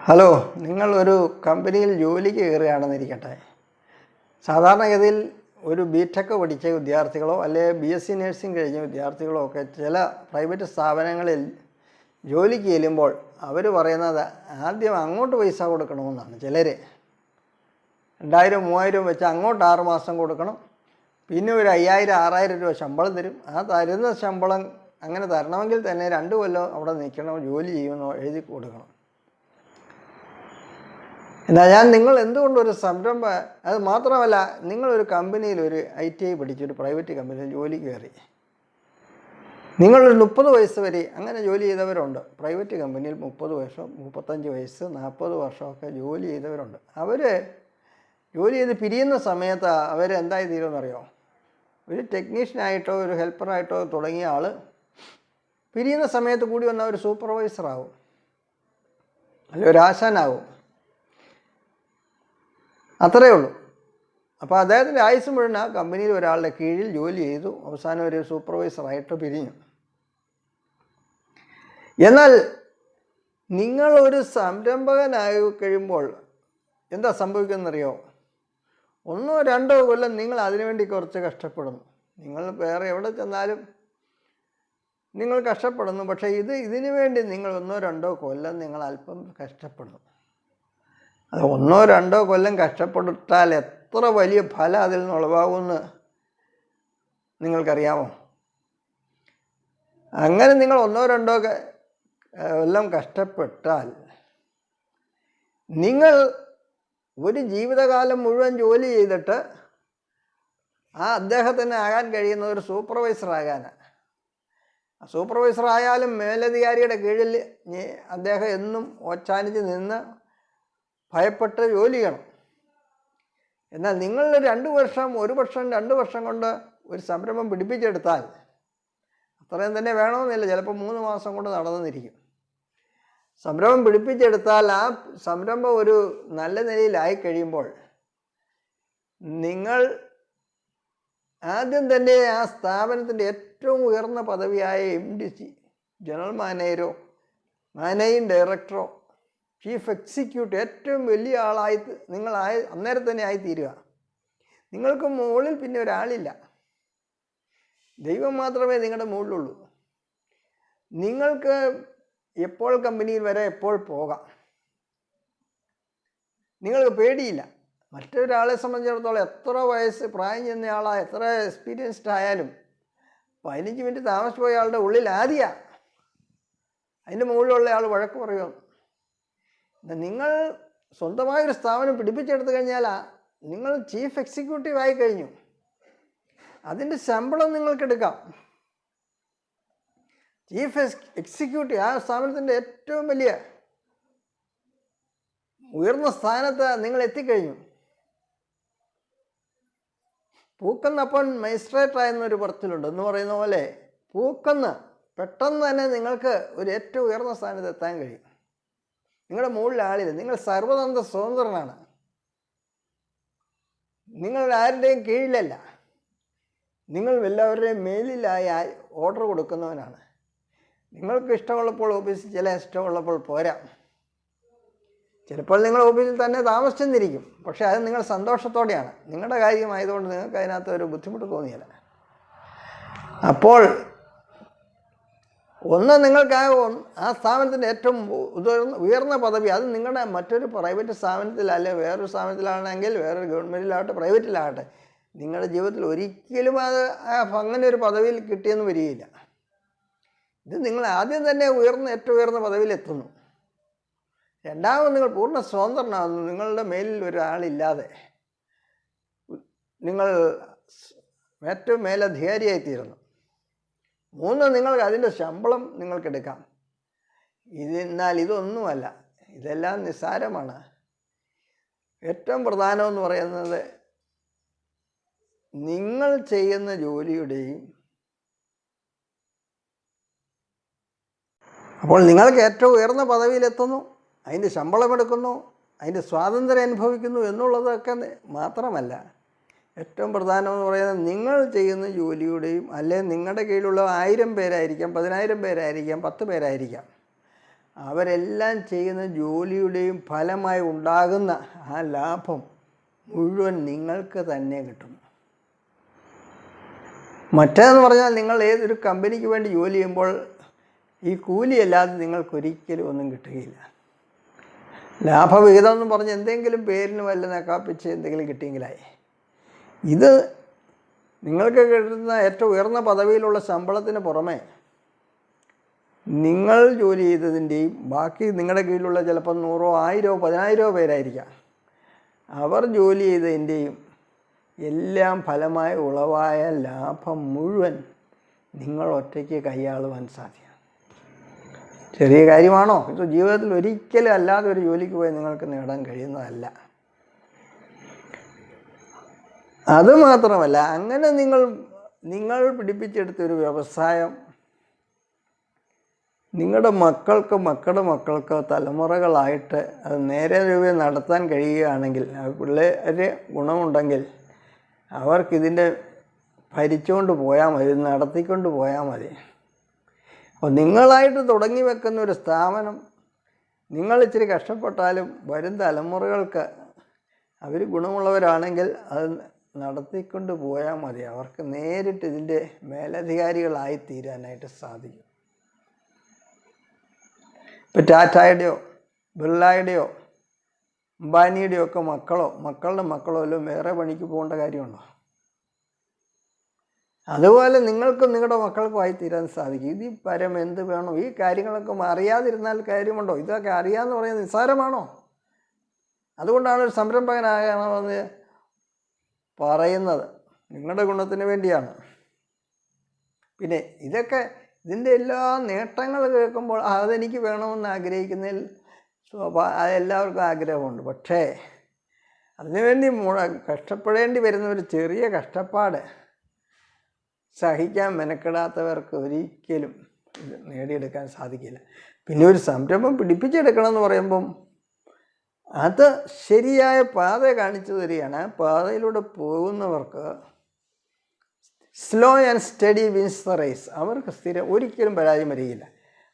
Hello, നിങ്ങളൊരു കമ്പനിയിൽ ജോലിക്ക് കയറുകയാണെന്നിരിക്കട്ടെ. സാധാരണഗതിയിൽ ഒരു ബിടെക് പഠിച്ച വിദ്യാർത്ഥികളോ അല്ലെങ്കിൽ BSc നഴ്സിംഗ് കഴിഞ്ഞ വിദ്യാർത്ഥികളോ ഒക്കെ ചില പ്രൈവറ്റ് സ്ഥാപനങ്ങളിൽ ജോലിക്ക് ചെല്ലുമ്പോൾ അവർ പറയുന്നത് ആദ്യം അങ്ങോട്ട് പൈസ കൊടുക്കണമെന്നാണ്. ചിലർ 2000-3000 വെച്ച് അങ്ങോട്ട് 6 മാസം കൊടുക്കണം, പിന്നെ ഒരു 5000-6000 രൂപ ശമ്പളം തരും. ആ തരുന്ന ശമ്പളം അങ്ങനെ തരണമെങ്കിൽ തന്നെ 2 കൊല്ലം അവിടെ നിൽക്കണം, ജോലി ചെയ്യുമെന്നോ എഴുതി കൊടുക്കണം. എന്നാൽ നിങ്ങൾ എന്തുകൊണ്ടൊരു സംരംഭം, അത് മാത്രമല്ല, നിങ്ങളൊരു കമ്പനിയിൽ ഒരു ITI പഠിച്ചൊരു പ്രൈവറ്റ് കമ്പനിയിൽ ജോലി കയറി. നിങ്ങളൊരു 30 വയസ്സ് വരെ അങ്ങനെ ജോലി ചെയ്തവരുണ്ട്. പ്രൈവറ്റ് കമ്പനിയിൽ 30 വർഷം, 35 വയസ്സ്, 40 വർഷമൊക്കെ ജോലി ചെയ്തവരുണ്ട്. അവർ ജോലി ചെയ്ത് പിരിയുന്ന സമയത്ത് അവരെന്തായി തീരുമെന്നറിയോ? ഒരു ടെക്നീഷ്യനായിട്ടോ ഒരു ഹെൽപ്പറായിട്ടോ തുടങ്ങിയ ആൾ പിരിയുന്ന സമയത്ത് കൂടി വന്ന ഒരു സൂപ്പർവൈസറാവും, അല്ലെ ഒരു ആശാനാവും. അത്രയേ ഉള്ളൂ. അപ്പോൾ അദ്ദേഹത്തിൻ്റെ ആയുസ് മുഴുവൻ ആ കമ്പനിയിൽ ഒരാളുടെ കീഴിൽ ജോലി ചെയ്തു, അവസാനം ഒരു സൂപ്പർവൈസറായിട്ട് പിരിഞ്ഞു. എന്നാൽ നിങ്ങളൊരു സംരംഭകനായി കഴിയുമ്പോൾ എന്താ സംഭവിക്കുന്നറിയോ? 1-2 കൊല്ലം നിങ്ങൾ അതിനുവേണ്ടി കുറച്ച് കഷ്ടപ്പെടുന്നു. നിങ്ങൾ വേറെ എവിടെ ചെന്നാലും നിങ്ങൾ കഷ്ടപ്പെടുന്നു. പക്ഷേ ഇതിനു വേണ്ടി നിങ്ങൾ 1-2 കൊല്ലം നിങ്ങൾ അല്പം കഷ്ടപ്പെടുന്നു. അത് 1-2 കൊല്ലം കഷ്ടപ്പെട്ടാൽ എത്ര വലിയ ഫലം അതിൽ നിന്ന് ഉളവാകുമെന്ന് നിങ്ങൾക്കറിയാമോ? അങ്ങനെ നിങ്ങൾ 1-2 കൊല്ലം കഷ്ടപ്പെട്ടാൽ നിങ്ങൾ ഒരു ജീവിതകാലം മുഴുവൻ ജോലി ചെയ്തിട്ട് അദ്ദേഹത്തിന് ആകാൻ കഴിയുന്ന ഒരു സൂപ്പർവൈസറാകാനാണ്. സൂപ്പർവൈസറായാലും മേലധികാരിയുടെ കീഴിൽ അദ്ദേഹം എന്നും ഓച്ചാനിച്ച് നിന്ന് ഭയപ്പെട്ട് ജോലി ചെയ്യണം. എന്നാൽ നിങ്ങൾ 2 വർഷം, 1 വർഷം, 2 വർഷം കൊണ്ട് ഒരു സംരംഭം പിടിപ്പിച്ചെടുത്താൽ അത്രയും തന്നെ വേണമെന്നില്ല, ചിലപ്പോൾ 3 മാസം കൊണ്ട് നടന്നിരിക്കും. സംരംഭം പിടിപ്പിച്ചെടുത്താൽ ആ സംരംഭം ഒരു നല്ല നിലയിലായി കഴിയുമ്പോൾ നിങ്ങൾ ആദ്യം തന്നെ ആ സ്ഥാപനത്തിൻ്റെ ഏറ്റവും ഉയർന്ന പദവിയായ MD, ജനറൽ മാനേജരോ മാനേജിങ് ഡയറക്ടറോ ചീഫ് എക്സിക്യൂട്ടീവ്, ഏറ്റവും വലിയ ആളായി അന്നേരം തന്നെ ആയിത്തീരുക. നിങ്ങൾക്ക് മുകളിൽ പിന്നെ ഒരാളില്ല, ദൈവം മാത്രമേ നിങ്ങളുടെ മുകളിലുള്ളൂ. നിങ്ങൾക്ക് എപ്പോൾ കമ്പനിയിൽ വരെ എപ്പോൾ പോകാം, നിങ്ങൾക്ക് പേടിയില്ല. മറ്റൊരാളെ സംബന്ധിച്ചിടത്തോളം എത്ര വയസ്സ് പ്രായം ചെന്നയാളാ, എത്ര എക്സ്പീരിയൻസ്ഡ് ആയാലും 15 മിനിറ്റ് താമസിച്ച് പോയ ആളുടെ ഉള്ളിൽ ആദ്യമാണ് അതിൻ്റെ മുകളിലുള്ള ആൾ വഴക്ക് പറയുമോ? നിങ്ങൾ സ്വന്തമായൊരു സ്ഥാപനം പിടിപ്പിച്ചെടുത്തു കഴിഞ്ഞാൽ നിങ്ങൾ ചീഫ് എക്സിക്യൂട്ടീവ് ആയി കഴിഞ്ഞു. അതിൻ്റെ ശമ്പളം നിങ്ങൾക്കെടുക്കാം. ചീഫ് എക്സിക്യൂട്ടീവ് ആ സ്ഥാപനത്തിൻ്റെ ഏറ്റവും വലിയ ഉയർന്ന സ്ഥാനത്ത് നിങ്ങൾ എത്തിക്കഴിഞ്ഞു. പൂക്കന്നപ്പൻ മജിസ്ട്രേറ്റായെന്നൊരു പറച്ചിലുണ്ട്. എന്ന് പറയുന്ന പോലെ പൂക്കന്ന് പെട്ടെന്ന് തന്നെ നിങ്ങൾക്ക് ഒരു ഏറ്റവും ഉയർന്ന സ്ഥാനത്ത് എത്താൻ കഴിയും. നിങ്ങളുടെ മുകളിൽ ആളില്ല, നിങ്ങൾ സർവതന്ത്ര സ്വതന്ത്രനാണ്. നിങ്ങൾ ആരുടെയും കീഴിലല്ല, നിങ്ങൾ എല്ലാവരുടെയും മേലിലായി ഓർഡർ കൊടുക്കുന്നവനാണ്. നിങ്ങൾക്ക് ഇഷ്ടമുള്ളപ്പോൾ ഓഫീസിൽ, ചില ഇഷ്ടമുള്ളപ്പോൾ പോരാ. ചിലപ്പോൾ നിങ്ങൾ ഓഫീസിൽ തന്നെ താമസിച്ചെന്നിരിക്കും, പക്ഷേ അത് നിങ്ങൾ സന്തോഷത്തോടെയാണ്. നിങ്ങളുടെ കാര്യമായതുകൊണ്ട് നിങ്ങൾക്ക് അതിനകത്ത് ഒരു ബുദ്ധിമുട്ട് തോന്നിയില്ല. അപ്പോൾ നിങ്ങൾക്ക് ആ സ്ഥാപനത്തിൻ്റെ ഏറ്റവും ഉയർന്ന പദവി, അത് നിങ്ങളുടെ മറ്റൊരു പ്രൈവറ്റ് സ്ഥാപനത്തിൽ അല്ലെങ്കിൽ വേറൊരു സ്ഥാപനത്തിലാണെങ്കിൽ, വേറൊരു ഗവൺമെൻറ്റിലാകട്ടെ പ്രൈവറ്റിലാകട്ടെ, നിങ്ങളുടെ ജീവിതത്തിൽ ഒരിക്കലും അത് അങ്ങനെ ഒരു പദവിയിൽ കിട്ടിയെന്ന് വരികയില്ല. ഇത് നിങ്ങൾ ആദ്യം തന്നെ ഏറ്റവും ഉയർന്ന പദവിയിലെത്തുന്നു. രണ്ടാമത് നിങ്ങൾ പൂർണ്ണ സ്വതന്ത്രനാകുന്നു, നിങ്ങളുടെ മേലിൽ ഒരാളില്ലാതെ നിങ്ങൾ ഏറ്റവും മേലധികാരിയായിത്തീരുന്നു. 3, നിങ്ങൾക്ക് അതിൻ്റെ ശമ്പളം നിങ്ങൾക്കെടുക്കാം. എന്നാൽ ഇതൊന്നുമല്ല, ഇതെല്ലാം നിസ്സാരമാണ്. ഏറ്റവും പ്രധാനമെന്ന് പറയുന്നത് നിങ്ങൾ ചെയ്യുന്ന ജോലിയുടെയും, അപ്പോൾ നിങ്ങൾക്ക് ഏറ്റവും ഉയർന്ന പദവിയിലെത്തുന്നു, അതിൻ്റെ ശമ്പളം എടുക്കുന്നു, അതിൻ്റെ സ്വാതന്ത്ര്യം അനുഭവിക്കുന്നു എന്നുള്ളതൊക്കെ മാത്രമല്ല, ഏറ്റവും പ്രധാനമെന്ന് പറയുന്നത് നിങ്ങൾ ചെയ്യുന്ന ജോലിയുടെയും, അല്ലെങ്കിൽ നിങ്ങളുടെ കീഴിലുള്ള 1000 പേരായിരിക്കാം, 10000 പേരായിരിക്കാം, 10 പേരായിരിക്കാം, അവരെല്ലാം ചെയ്യുന്ന ജോലിയുടെയും ഫലമായി ഉണ്ടാകുന്ന ആ ലാഭം മുഴുവൻ നിങ്ങൾക്ക് തന്നെ കിട്ടും. മറ്റേതെന്ന് പറഞ്ഞാൽ നിങ്ങൾ ഏതൊരു കമ്പനിക്ക് വേണ്ടി ജോലി ചെയ്യുമ്പോൾ ഈ കൂലിയല്ലാതെ നിങ്ങൾക്കൊരിക്കലും ഒന്നും കിട്ടുകയില്ല. ലാഭവിഹിതം എന്ന് പറഞ്ഞ് എന്തെങ്കിലും പേരിന് വല്ല നക്കാപ്പിച്ച് എന്തെങ്കിലും കിട്ടിയെങ്കിലായി. ഇത് നിങ്ങൾക്ക് കിട്ടുന്ന ഏറ്റവും ഉയർന്ന പദവിയിലുള്ള ശമ്പളത്തിന് പുറമെ നിങ്ങൾ ജോലി ചെയ്തതിൻ്റെയും ബാക്കി നിങ്ങളുടെ കീഴിലുള്ള ചിലപ്പോൾ 100, 1000, 10,000 പേരായിരിക്കാം, അവർ ജോലി ചെയ്തതിൻ്റെയും എല്ലാം ഫലമായി ഉളവായ ലാഭം മുഴുവൻ നിങ്ങൾ ഒറ്റയ്ക്ക് കൈയാളുവാൻ സാധ്യമാണ്. ചെറിയ കാര്യമാണോ? ഇത് ജീവിതത്തിൽ ഒരിക്കലും അല്ലാതെ ഒരു ജോലിക്ക് പോയി നിങ്ങൾക്ക് നേടാൻ കഴിയുന്നതല്ല. അതുമാത്രമല്ല, അങ്ങനെ നിങ്ങൾ പിടിപ്പിച്ചെടുത്തൊരു വ്യവസായം നിങ്ങളുടെ മക്കൾക്ക് തലമുറകളായിട്ട് അത് നേരെ രൂപ നടത്താൻ കഴിയുകയാണെങ്കിൽ, പിള്ളേരെ ഗുണമുണ്ടെങ്കിൽ അവർക്കിതിൻ്റെ ഭരിച്ചുകൊണ്ട് പോയാൽ മതി, നടത്തിക്കൊണ്ട് പോയാൽ മതി. അപ്പോൾ നിങ്ങളായിട്ട് തുടങ്ങി വെക്കുന്ന ഒരു സ്ഥാപനം നിങ്ങൾ ഇച്ചിരി കഷ്ടപ്പെട്ടാലും വരും തലമുറകൾക്ക് അവർ ഗുണമുള്ളവരാണെങ്കിൽ അത് നടത്തിക്കൊണ്ട് പോയാൽ മതി. അവർക്ക് നേരിട്ട് ഇതിൻ്റെ മേലധികാരികളായി തീരാനായിട്ട് സാധിക്കും. ഇപ്പോൾ ടാറ്റായുടെയോ ബിർളയുടെയോ അംബാനിയുടെയോ ഒക്കെ മക്കളുടെ മക്കളോ എല്ലാം വേറെ പണിക്ക് പോകേണ്ട കാര്യമുണ്ടോ? അതുപോലെ നിങ്ങൾക്കും നിങ്ങളുടെ മക്കൾക്കും ആയിത്തീരാൻ സാധിക്കും. ഇതിൽ പരം എന്ത് വേണോ? ഈ കാര്യങ്ങളൊക്കെ അറിയാതിരുന്നാൽ കാര്യമുണ്ടോ? ഇതൊക്കെ അറിയാമെന്ന് പറയുന്നത് നിസ്സാരമാണോ? അതുകൊണ്ടാണ് ഒരു സംരംഭകനാകണമെന്ന് പറയുന്നത്. നിങ്ങളുടെ ഗുണത്തിന് വേണ്ടിയാണ്. പിന്നെ ഇതിൻ്റെ എല്ലാ നേട്ടങ്ങൾ കേൾക്കുമ്പോൾ അതെനിക്ക് വേണമെന്ന് ആഗ്രഹിക്കുന്നതിൽ അതെല്ലാവർക്കും ആഗ്രഹമുണ്ട്. പക്ഷേ അതിനുവേണ്ടി കഷ്ടപ്പെടേണ്ടി വരുന്ന ഒരു ചെറിയ കഷ്ടപ്പാട് സഹിക്കാൻ മെനക്കെടാത്തവർക്ക് ഒരിക്കലും ഇത് നേടിയെടുക്കാൻ സാധിക്കില്ല. പിന്നെ ഒരു സംരംഭം പിടിപ്പിച്ചെടുക്കണം എന്ന് പറയുമ്പം അത് ശരിയായ പാത കാണിച്ചു തരികയാണ്. ആ പാതയിലൂടെ പോകുന്നവർക്ക് slow and steady wins the race. അവർക്ക് ഒരിക്കലും പരാജയം വരികയില്ല.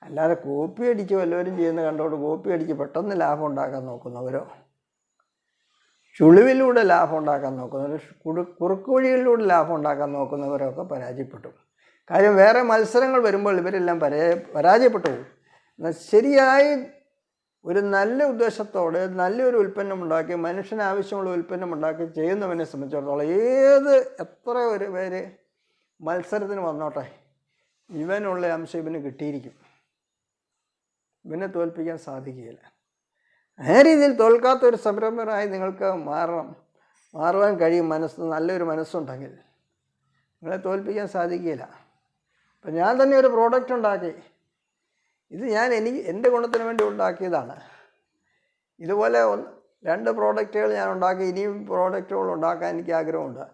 അല്ലാതെ കോപ്പി അടിച്ച് വല്ലവരും ചെയ്യുന്ന കണ്ടോട് കോപ്പി അടിച്ച് പെട്ടെന്ന് ലാഭം ഉണ്ടാക്കാൻ നോക്കുന്നവരോ, ചുളിവിലൂടെ ലാഭം ഉണ്ടാക്കാൻ നോക്കുന്നവർ, കുറുക്ക് വഴികളിലൂടെ ലാഭം ഉണ്ടാക്കാൻ നോക്കുന്നവരൊക്കെ പരാജയപ്പെട്ടു. കാര്യം വേറെ മത്സരങ്ങൾ വരുമ്പോൾ ഇവരെല്ലാം പരാജയപ്പെട്ടു പോകും. എന്നാൽ ശരിയായി ഒരു നല്ല ഉദ്ദേശത്തോടെ നല്ലൊരു ഉൽപ്പന്നം ഉണ്ടാക്കി, മനുഷ്യന് ആവശ്യമുള്ള ഉൽപ്പന്നം ഉണ്ടാക്കി ചെയ്യുന്നവനെ സംബന്ധിച്ചിടത്തോളം എത്ര ഒരു പേര് മത്സരത്തിന് വന്നോട്ടെ, ഇവനുള്ള അംശം ഇവന് കിട്ടിയിരിക്കും. ഇവനെ തോൽപ്പിക്കാൻ സാധിക്കുകയില്ല. ആ രീതിയിൽ തോൽക്കാത്തൊരു സംരംഭകനായി നിങ്ങൾക്ക് മാറുവാൻ കഴിയും. നല്ലൊരു മനസ്സുണ്ടെങ്കിൽ നിങ്ങളെ തോൽപ്പിക്കാൻ സാധിക്കുകയില്ല. അപ്പം ഞാൻ തന്നെ ഒരു പ്രോഡക്റ്റ് ഉണ്ടാക്കി. ഇത് എൻ്റെ ഗുണത്തിന് വേണ്ടി ഉണ്ടാക്കിയതാണ്. ഇതുപോലെ 2 പ്രോഡക്റ്റുകൾ ഞാൻ ഉണ്ടാക്കി. ഇനിയും പ്രോഡക്റ്റുകൾ ഉണ്ടാക്കാൻ എനിക്ക് ആഗ്രഹമുണ്ട്.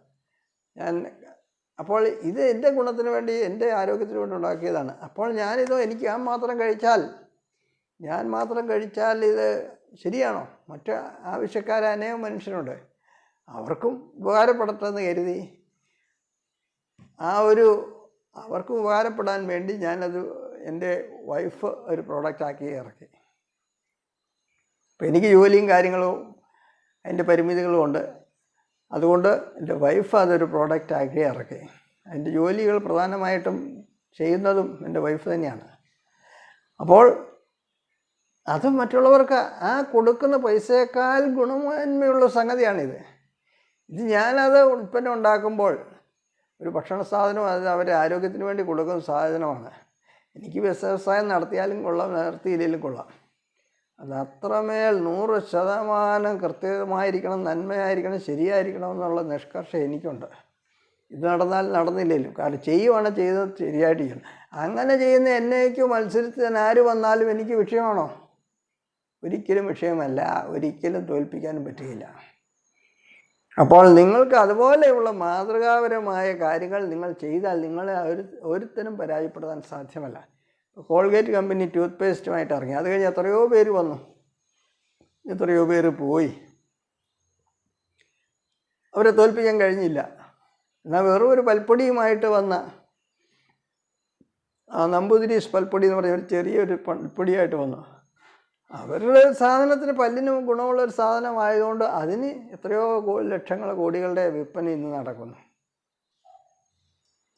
അപ്പോൾ ഇത് എൻ്റെ ഗുണത്തിന് വേണ്ടി, എൻ്റെ ആരോഗ്യത്തിന് വേണ്ടി ഉണ്ടാക്കിയതാണ്. അപ്പോൾ എനിക്ക് ഞാൻ മാത്രം കഴിച്ചാൽ ഇത് ശരിയാണോ? മറ്റ് ആവശ്യക്കാരായ അനേകം മനുഷ്യരുണ്ട്, അവർക്കും ഉപകാരപ്പെടട്ടെന്ന് കരുതി അവർക്കും ഉപകാരപ്പെടാൻ വേണ്ടി ഞാനത് എൻ്റെ വൈഫ് ഒരു പ്രോഡക്റ്റാക്കി ഇറക്കി. അപ്പോൾ എനിക്ക് ജോലിയും കാര്യങ്ങളും അതിൻ്റെ പരിമിതികളും ഉണ്ട്. അതുകൊണ്ട് എൻ്റെ വൈഫ് അതൊരു പ്രോഡക്റ്റാക്കി ഇറക്കി. അതിൻ്റെ ജോലികൾ പ്രധാനമായിട്ടും ചെയ്യുന്നതും എൻ്റെ വൈഫ് തന്നെയാണ്. അപ്പോൾ അത് മറ്റുള്ളവർക്ക് കൊടുക്കുന്ന പൈസയേക്കാൾ ഗുണമേന്മയുള്ള സംഗതിയാണിത്. ഞാനത് ഉൽപ്പന്നം ഉണ്ടാക്കുമ്പോൾ ഒരു ഭക്ഷണ സാധനം, അത് അവരുടെ ആരോഗ്യത്തിന് വേണ്ടി കൊടുക്കുന്ന സാധനമാണ്. എനിക്ക് വ്യവസായം നടത്തിയാലും കൊള്ളാം, നടത്തിയില്ലെങ്കിലും കൊള്ളാം. അത് അത്രമേൽ 100% കൃത്യമായിരിക്കണം, നന്മയായിരിക്കണം, ശരിയായിരിക്കണം എന്നുള്ള നിഷ്കർഷ എനിക്കുണ്ട്. ഇത് നടന്നില്ലെങ്കിലും. കാരണം ചെയ്യുവാണ് ചെയ്തത് ശരിയായിട്ട് ചെയ്യണം. അങ്ങനെ ചെയ്യുന്ന എന്നേക്ക് മത്സരിച്ച് ആര് വന്നാലും എനിക്ക് വിഷയമാണോ? ഒരിക്കലും വിഷയമല്ല. ഒരിക്കലും തോൽപ്പിക്കാനും പറ്റുകയില്ല. അപ്പോൾ നിങ്ങൾക്ക് അതുപോലെയുള്ള മാതൃകാപരമായ കാര്യങ്ങൾ നിങ്ങൾ ചെയ്താൽ നിങ്ങളെ ഒരുത്തനും പരാജയപ്പെടുത്താൻ സാധ്യമല്ല. കോൾഗേറ്റ് കമ്പനി ടൂത്ത് പേസ്റ്റുമായിട്ട് ഇറങ്ങി. അത് കഴിഞ്ഞ് എത്രയോ പേര് വന്നു, എത്രയോ പേര് പോയി. അവരെ തോൽപ്പിക്കാൻ കഴിഞ്ഞില്ല. എന്നാൽ വെറും ഒരു പൽപ്പൊടിയുമായിട്ട് വന്ന നമ്പൂതിരീസ് പൽപ്പൊടി എന്ന് പറഞ്ഞ ഒരു ചെറിയൊരു പൊടിയായിട്ട് വന്നു. അവരുടെ സാധനത്തിന് പല്ലിന് ഗുണമുള്ള ഒരു സാധനമായതുകൊണ്ട് അതിന് എത്രയോ ലക്ഷങ്ങൾ കോടികളുടെ വിൽപ്പന ഇന്ന് നടക്കുന്നു.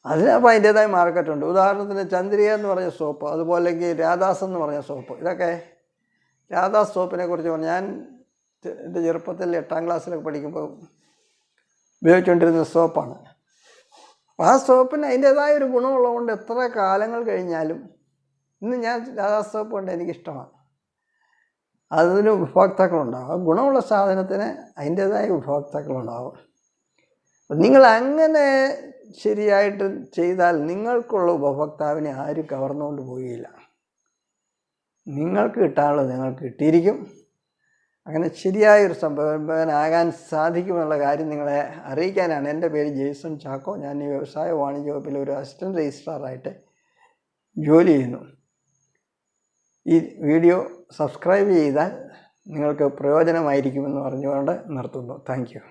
അതിനപ്പോൾ അതിൻ്റേതായ മാർക്കറ്റുണ്ട്. ഉദാഹരണത്തിന് ചന്ദ്രിക എന്ന് പറഞ്ഞ സോപ്പ്, അതുപോലെ രാധാസ് എന്ന് പറഞ്ഞ സോപ്പ്. ഇതൊക്കെ രാധാസ് സോപ്പിനെ കുറിച്ച് പറഞ്ഞു. ഞാൻ എൻ്റെ ചെറുപ്പത്തിൽ 8ാം ക്ലാസ്സിലൊക്കെ പഠിക്കുമ്പോൾ ഉപയോഗിച്ചുകൊണ്ടിരുന്ന സോപ്പാണ്. ആ സോപ്പിന് അതിൻ്റേതായ ഒരു ഗുണമുള്ളതുകൊണ്ട് എത്ര കാലങ്ങൾ കഴിഞ്ഞാലും ഇന്ന് ഞാൻ രാധാസ് സോപ്പ് കൊണ്ട് എനിക്കിഷ്ടമാണ്. അതിന് ഉപഭോക്താക്കളുണ്ടാവും. ആ ഗുണമുള്ള സാധനത്തിന് അതിൻ്റേതായ ഉപഭോക്താക്കളുണ്ടാവും. നിങ്ങൾ അങ്ങനെ ശരിയായിട്ട് ചെയ്താൽ നിങ്ങൾക്കുള്ള ഉപഭോക്താവിനെ ആരും കവർന്നുകൊണ്ട് പോവുകയില്ല. നിങ്ങൾക്ക് കിട്ടാനുള്ളത് നിങ്ങൾക്ക് കിട്ടിയിരിക്കും. അങ്ങനെ ശരിയായൊരു സംരംഭകനാകാൻ സാധിക്കുമെന്നുള്ള കാര്യം നിങ്ങളെ അറിയിക്കാനാണ്. എൻ്റെ പേര് ജെയ്സൺ ചാക്കോ. ഞാൻ ഈ വ്യവസായ വാണിജ്യ വകുപ്പിൽ ഒരു അസിസ്റ്റൻറ്റ് രജിസ്ട്രാറായിട്ട് ജോലി ചെയ്യുന്നു. ഈ വീഡിയോ സബ്സ്ക്രൈബ് ചെയ്താൽ നിങ്ങൾക്ക് പ്രയോജനമായിരിക്കുമെന്ന് പറഞ്ഞുകൊണ്ട് നിർത്തുന്നു. Thank you.